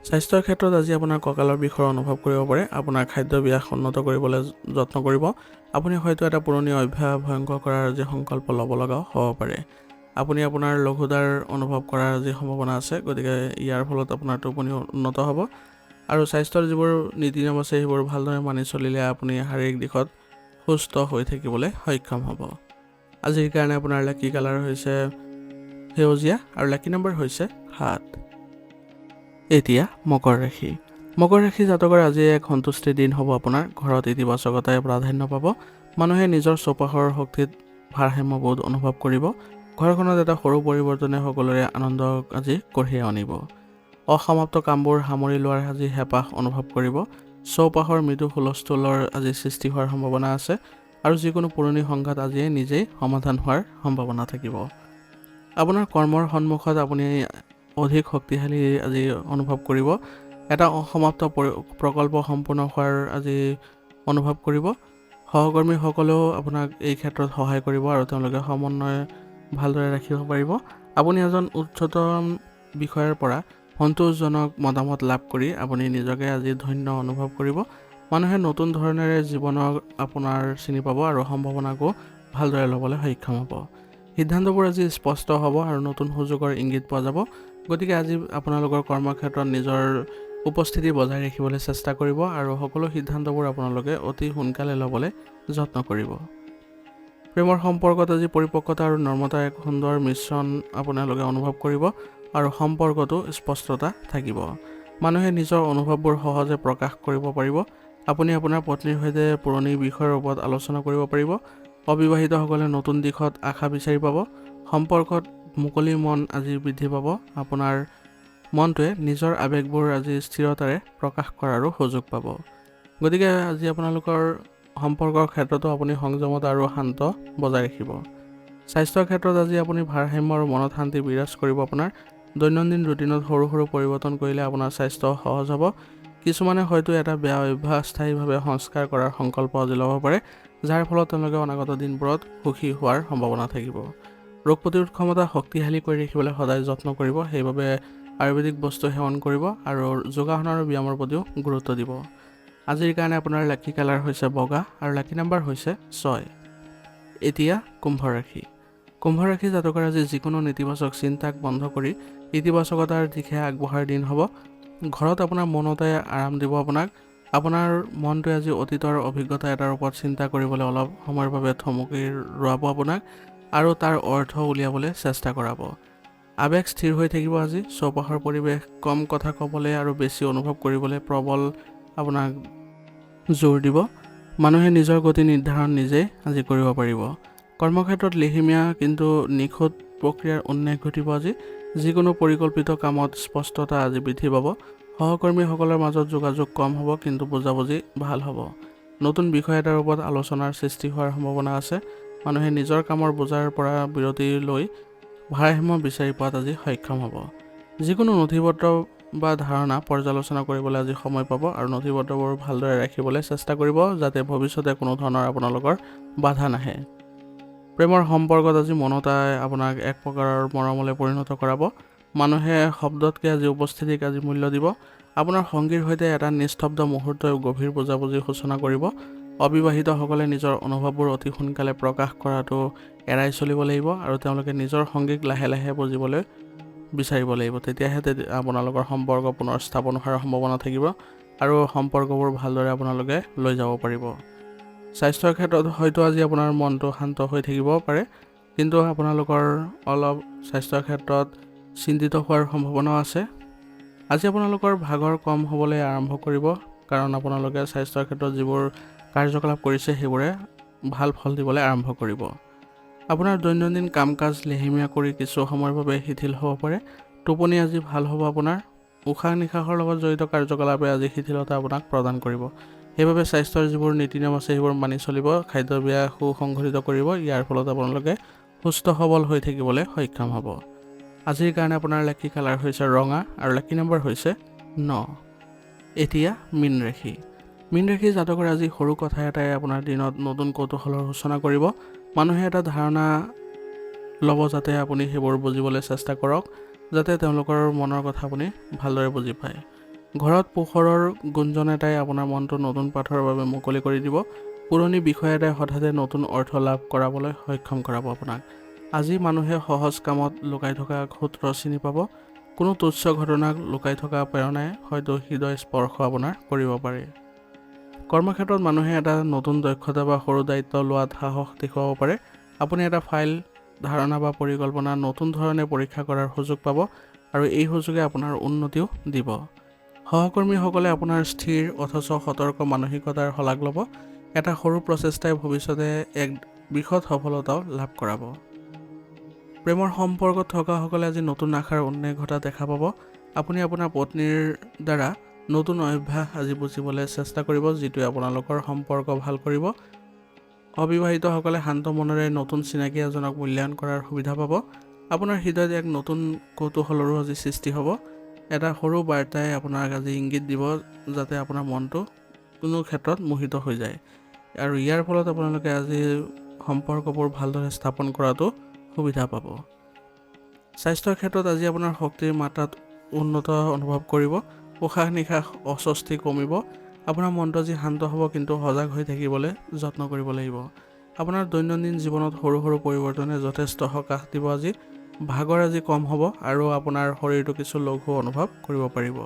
Speaker 1: স্বাস্থ্যৰ ক্ষেত্ৰত আজি আপোনাৰ কঁকালৰ বিষৰ অনুভৱ কৰিব পাৰে। আপোনাৰ খাদ্যাভ্যাস উন্নত কৰিবলৈ যত্ন কৰিব। আপুনি হয়তো এটা পুৰণি অভ্যাস ভয়ংকৰ কৰাৰ আজি সংকল্প ল'ব লগাও হ'ব পাৰে। আপুনি আপোনাৰ লঘুতাৰ অনুভৱ কৰাৰ আজি সম্ভাৱনা আছে। গতিকে ইয়াৰ ফলত আপোনাৰ টোপনি উন্নত হ'ব আৰু স্বাস্থ্যৰ যিবোৰ নীতি নিয়ম আছে সেইবোৰ ভালদৰে মানি চলিলে আপুনি শাৰীৰিক দিশত সুস্থ হৈ থাকিবলৈ সক্ষম হ'ব। আজিৰ কাৰণে আপোনাৰ লাকি কালাৰ হৈছে সেউজীয়া আৰু লাকি নম্বৰ হৈছে 7। এতিয়া মকৰ ৰাশি। মকৰ ৰাশি জাতকৰ আজি এক সন্তুষ্টিৰ দিন হ'ব। আপোনাৰ ঘৰত ইতিবাচকতাই প্ৰাধান্য পাব। মানুহে নিজৰ চৌপাশৰ শক্তিত ভাৰসাম্যবোধ অনুভৱ কৰিব। ঘৰখনত এটা সৰু পৰিৱৰ্তনে সকলোৰে আনন্দ আজি কঢ়িয়াই আনিব। অসমাপ্ত কামবোৰ সামৰি লোৱাৰ আজি হেঁপাহ অনুভৱ কৰিব। চৌপাশৰ মৃদু হুলস্থুলৰ আজি সৃষ্টি হোৱাৰ সম্ভাৱনা আছে আৰু যিকোনো পুৰণি সংঘাত আজিয়ে নিজেই সমাধান হোৱাৰ সম্ভাৱনা থাকিব। আপোনাৰ কৰ্মৰ সন্মুখত আপুনি অধিক শক্তিশালী আজি অনুভৱ কৰিব। এটা অসমাপ্ত প্ৰকল্প সম্পূৰ্ণ হোৱাৰ আজি অনুভৱ কৰিব। সহকৰ্মীসকলেও আপোনাক এই ক্ষেত্ৰত সহায় কৰিব আৰু তেওঁলোকে সমন্বয় ভালদৰে ৰাখিব পাৰিব। আপুনি এজন উচ্চতম বিষয়ৰ পৰা সন্তোষজনক মতামত লাভ কৰি আপুনি নিজকে আজি ধন্য অনুভৱ কৰিব। মানুহে নতুন ধৰণেৰে জীৱনক আপোনাৰ চিনি পাব আৰু সম্ভাৱনাকো ভালদৰে ল'বলৈ সক্ষম হ'ব। সিদ্ধান্তবোৰ আজি স্পষ্ট হ'ব আৰু নতুন সুযোগৰ ইংগিত পোৱা যাব। গতিকে আজি আপোনালোকৰ কৰ্মক্ষেত্ৰত নিজৰ উপস্থিতি বজাই ৰাখিবলৈ চেষ্টা কৰিব আৰু সকলো সিদ্ধান্তবোৰ আপোনালোকে অতি সোনকালে ল'বলৈ যত্ন কৰিব। প্ৰেমৰ সম্পৰ্কত আজি পৰিপক্কতা আৰু নৰ্মতাৰ এক সুন্দৰ মিশ্ৰণ আপোনালোকে অনুভৱ কৰিব আৰু সম্পৰ্কতো স্পষ্টতা থাকিব। মানুহে নিজৰ অনুভৱবোৰ সহজে প্ৰকাশ কৰিব পাৰিব। আপুনি আপোনাৰ পত্নীৰ সৈতে পুৰণি বিষয়ৰ ওপৰত আলোচনা কৰিব পাৰিব। অবিবাহিতসকলে নতুন দিশত আশা বিচাৰি পাব। সম্পৰ্কত মুকলি মন আজি বৃদ্ধি পাব। আপোনাৰ মনটোৱে নিজৰ আৱেগবোৰ আজি স্থিৰতাৰে প্ৰকাশ কৰাৰো সুযোগ পাব। গতিকে আজি আপোনালোকৰ সম্পৰ্কৰ ক্ষেত্ৰতো আপুনি সংযমতা আৰু শান্ত বজাই ৰাখিব। স্বাস্থ্যৰ ক্ষেত্ৰত আজি আপুনি ভাৰসাম্য আৰু মনত শান্তি বিৰাজ কৰিব। আপোনাৰ দৈনন্দিন ৰুটিনত সৰু সৰু পৰিৱৰ্তন কৰিলে আপোনাৰ স্বাস্থ্য সহজ হ'ব। কিছুমানে হয়তো এটা বেয়া অভ্যাস স্থায়ীভাৱে সংস্কাৰ কৰাৰ সংকল্প আজি ল'ব পাৰে, যাৰ ফলত তেওঁলোকে অনাগত দিনবোৰত সুখী হোৱাৰ সম্ভাৱনা থাকিব। ৰোগ প্ৰতিৰোধ ক্ষমতা শক্তিশালী কৰি ৰাখিবলৈ সদায় যত্ন কৰিব। সেইবাবে আয়ুৰ্বেদিক বস্তু সেৱন কৰিব আৰু যোগাসন আৰু ব্যায়ামৰ প্ৰতিও গুৰুত্ব দিব। আজিৰ কাৰণে আপোনাৰ লাকি কালাৰ হৈছে বগা আৰু লাকি নম্বৰ হৈছে 6। এতিয়া কুম্ভ ৰাশি। কুম্ভ ৰাশি জাতকৰ আজি যিকোনো নেতিবাচক চিন্তাক বন্ধ কৰি ইতিবাচকতাৰ দিশে আগবঢ়াৰ দিন হ'ব। ঘৰত আপোনাৰ মনতে আৰাম দিব আপোনাক। আপোনাৰ মনটোৱে আজি অতীতৰ অভিজ্ঞতা এটাৰ ওপৰত চিন্তা কৰিবলৈ অলপ সময়ৰ বাবে থমকি ৰোৱাব আপোনাক আৰু তাৰ অৰ্থ উলিয়াবলৈ চেষ্টা কৰাব। আৱেগ স্থিৰ হৈ থাকিব আজি। চৌপাশৰ পৰিৱেশ কম কথা ক'বলৈ আৰু বেছি অনুভৱ কৰিবলৈ প্ৰবল আপোনাক জোৰ দিব। মানুহে নিজৰ গতি নিৰ্ধাৰণ নিজেই আজি কৰিব পাৰিব। কৰ্মক্ষেত্ৰত লেহিমীয়া কিন্তু নিখুঁত প্ৰক্ৰিয়াৰ উন্মেষ ঘটিব আজি। যিকোনো পৰিকল্পিত কামত স্পষ্টতা আজি বৃদ্ধি পাব। সহকৰ্মীসকলৰ মাজত যোগাযোগ কম হ'ব কিন্তু বুজাবুজি ভাল হ'ব। নতুন বিষয় এটাৰ ওপৰত আলোচনাৰ সৃষ্টি হোৱাৰ সম্ভাৱনা আছে। মানুহে নিজৰ কামৰ বোজাৰ পৰা বিৰতি লৈ ভাৰসাম্য বিচাৰি পোৱাত আজি সক্ষম হ'ব। যিকোনো নথিপত্ৰ বা ধাৰণা পৰ্যালোচনা কৰিবলৈ আজি সময় পাব আৰু নথিপত্ৰবোৰ ভালদৰে ৰাখিবলৈ চেষ্টা কৰিব যাতে ভৱিষ্যতে কোনো ধৰণৰ আপোনালোকৰ বাধা নাহে। প্ৰেমৰ সম্পৰ্কত আজি মনতাই আপোনাক এক প্ৰকাৰৰ মৰমলৈ পৰিণত কৰাব। মানুহে শব্দতকৈ আজি উপস্থিতিক আজি মূল্য দিব। আপোনাৰ সংগীৰ সৈতে এটা নিস্তব্ধ মুহূৰ্তই গভীৰ বুজাবুজিৰ সূচনা কৰিব। অবিবাহিতসকলে নিজৰ অনুভৱবোৰ অতি সোনকালে প্ৰকাশ কৰাটো এৰাই চলিব লাগিব আৰু তেওঁলোকে নিজৰ সংগীক লাহে লাহে বুজিবলৈ বিচাৰিব লাগিব। তেতিয়াহে আপোনালোকৰ সম্পৰ্ক পুনৰ স্থাপন হোৱাৰ সম্ভাৱনা থাকিব আৰু সম্পৰ্কবোৰ ভালদৰে আপোনালোকে লৈ যাব পাৰিব। স্বাস্থ্যৰ ক্ষেত্ৰত হয়তো আজি আপোনাৰ মনটো শান্ত হৈ থাকিব পাৰে, কিন্তু আপোনালোকৰ অলপ স্বাস্থ্যৰ ক্ষেত্ৰত চিন্তিত হোৱাৰ সম্ভাৱনাও আছে। আজি আপোনালোকৰ ভাগৰ কম হ'বলৈ আৰম্ভ কৰিব, কাৰণ আপোনালোকে স্বাস্থ্যৰ ক্ষেত্ৰত যিবোৰ কাৰ্যকলাপ কৰিছে সেইবোৰে ভাল ফল দিবলৈ আৰম্ভ কৰিব। আপোনাৰ দৈনন্দিন কাম কাজ লেহেমীয়া কৰি কিছু সময়ৰ বাবে শিথিল হ'ব পাৰে। টোপনি আজি ভাল হ'ব। আপোনাৰ উশাহ নিশাহৰ লগত জড়িত কাৰ্যকলাপে আজি শিথিলতা আপোনাক প্ৰদান কৰিব। সেইবাবে স্বাস্থ্যৰ যিবোৰ নীতি নিয়ম আছে সেইবোৰ মানি চলিব, খাদ্যাভ্যাস সুসংগঠিত কৰিব। ইয়াৰ ফলত আপোনালোকে সুস্থ সবল হৈ থাকিবলৈ সক্ষম হ'ব। আজিৰ কাৰণে আপোনাৰ লাকি কালাৰ হৈছে ৰঙা আৰু লাকি নম্বৰ হৈছে 9। এতিয়া মীন ৰাশি। মীন ৰাশি জাতকৰ আজি সৰু কথা এটাই আপোনাৰ দিনত নতুন কৌতূহলৰ সূচনা কৰিব। মানুহে এটা ধাৰণা ল'ব যাতে আপুনি সেইবোৰ বুজিবলৈ চেষ্টা কৰক, যাতে তেওঁলোকৰ মনৰ কথা আপুনি ভালদৰে বুজি পায়। ঘৰত পোহৰৰ গুঞ্জন এটাই আপোনাৰ মনটো নতুন পাঠৰ বাবে মুকলি কৰি দিব। পুৰণি বিষয় এটাই হঠাতে নতুন অৰ্থ লাভ কৰাবলৈ সক্ষম কৰাব আপোনাক। আজি মানুহে সহজ কামত লুকাই থকা সূত্ৰ চিনি পাব। কোনো তুচ্ছ ঘটনাক লুকাই থকা প্ৰেৰণাই হয়তো হৃদয় স্পৰ্শ আপোনাৰ কৰিব পাৰে। কৰ্মক্ষেত্ৰত মানুহে এটা নতুন দক্ষতা বা সৰু দায়িত্ব লোৱাত সাহস দেখুৱাব পাৰে। আপুনি এটা ফাইল, ধাৰণা বা পৰিকল্পনা নতুন ধৰণে পৰীক্ষা কৰাৰ সুযোগ পাব আৰু এই সুযোগে আপোনাৰ উন্নতিও দিব। সহকৰ্মীসকলে আপোনাৰ স্থিৰ অথচ সতৰ্ক মানসিকতাৰ শলাগ ল'ব। এটা সৰু প্ৰচেষ্টাই ভৱিষ্যতে এক বৃহৎ সফলতাও লাভ কৰাব। প্ৰেমৰ সম্পৰ্কত থকাসকলে আজি নতুন আশাৰ উন্মেষ ঘটা দেখা পাব। আপুনি আপোনাৰ পত্নীৰ দ্বাৰা নতুন অভ্যাস আজি বুজিবলৈ চেষ্টা কৰিব, যিটোৱে আপোনালোকৰ সম্পৰ্ক ভাল কৰিব। অবিবাহিতসকলে শান্ত মনেৰে নতুন চিনাকি এজনক মূল্যায়ন কৰাৰ সুবিধা পাব। আপোনাৰ হৃদয়ত এক নতুন কৌতূহলৰো আজি সৃষ্টি হ'ব। এটা সৰু বাৰ্তাই আপোনাক আজি ইংগিত দিব যাতে আপোনাৰ মনটো কোনো ক্ষেত্ৰত মোহিত হৈ যায় আৰু ইয়াৰ ফলত আপোনালোকে আজি সম্পৰ্কবোৰ ভালদৰে স্থাপন কৰাটো সুবিধা পাব। স্বাস্থ্যৰ ক্ষেত্ৰত আজি আপোনাৰ শক্তিৰ মাত্ৰাত উন্নত অনুভৱ কৰিব। উশাহ নিশাহ অস্বস্তি কমিব। আপোনাৰ মনটো আজি শান্ত হ'ব, কিন্তু সজাগ হৈ থাকিবলৈ যত্ন কৰিব লাগিব। আপোনাৰ দৈনন্দিন জীৱনত সৰু সৰু পৰিৱৰ্তনে যথেষ্ট সকাহ দিব। আজি ভাগৰ আজি কম হ'ব আৰু আপোনাৰ শৰীৰটো কিছু লঘু অনুভৱ কৰিব পাৰিব।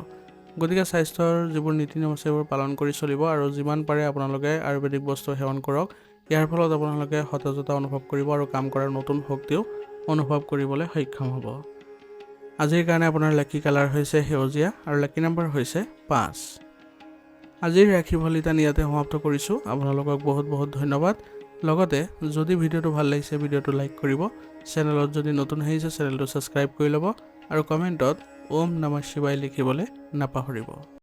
Speaker 1: গতিকে স্বাস্থ্যৰ যিবোৰ নীতি নিয়ম আছে সেইবোৰ পালন কৰি চলিব আৰু যিমান পাৰে আপোনালোকে আয়ুৰ্বেদিক বস্তু সেৱন কৰক। ইয়াৰ ফলত আপোনালোকে সতেজতা অনুভৱ কৰিব আৰু কাম কৰাৰ নতুন শক্তিও অনুভৱ কৰিবলৈ সক্ষম হ'ব। আজিৰ কাৰণে আপোনাৰ লাকি কালাৰ হৈছে সেউজীয়া আৰু লাকি নম্বৰ হৈছে 5। আজিৰ ৰাশিফল ইয়াতে সমাপ্ত কৰিছোঁ। আপোনালোকক বহুত বহুত ধন্যবাদ। লগতে যদি ভিডিঅ'টো ভাল লাগিছে ভিডিঅ'টো লাইক কৰিব। চেনেলত যদি নতুন আহিছে চেনেলটো ছাবস্ক্ৰাইব কৰি ল'ব আৰু কমেণ্টত ওম নমঃ শিৱায় লিখিবলৈ নাপাহৰিব।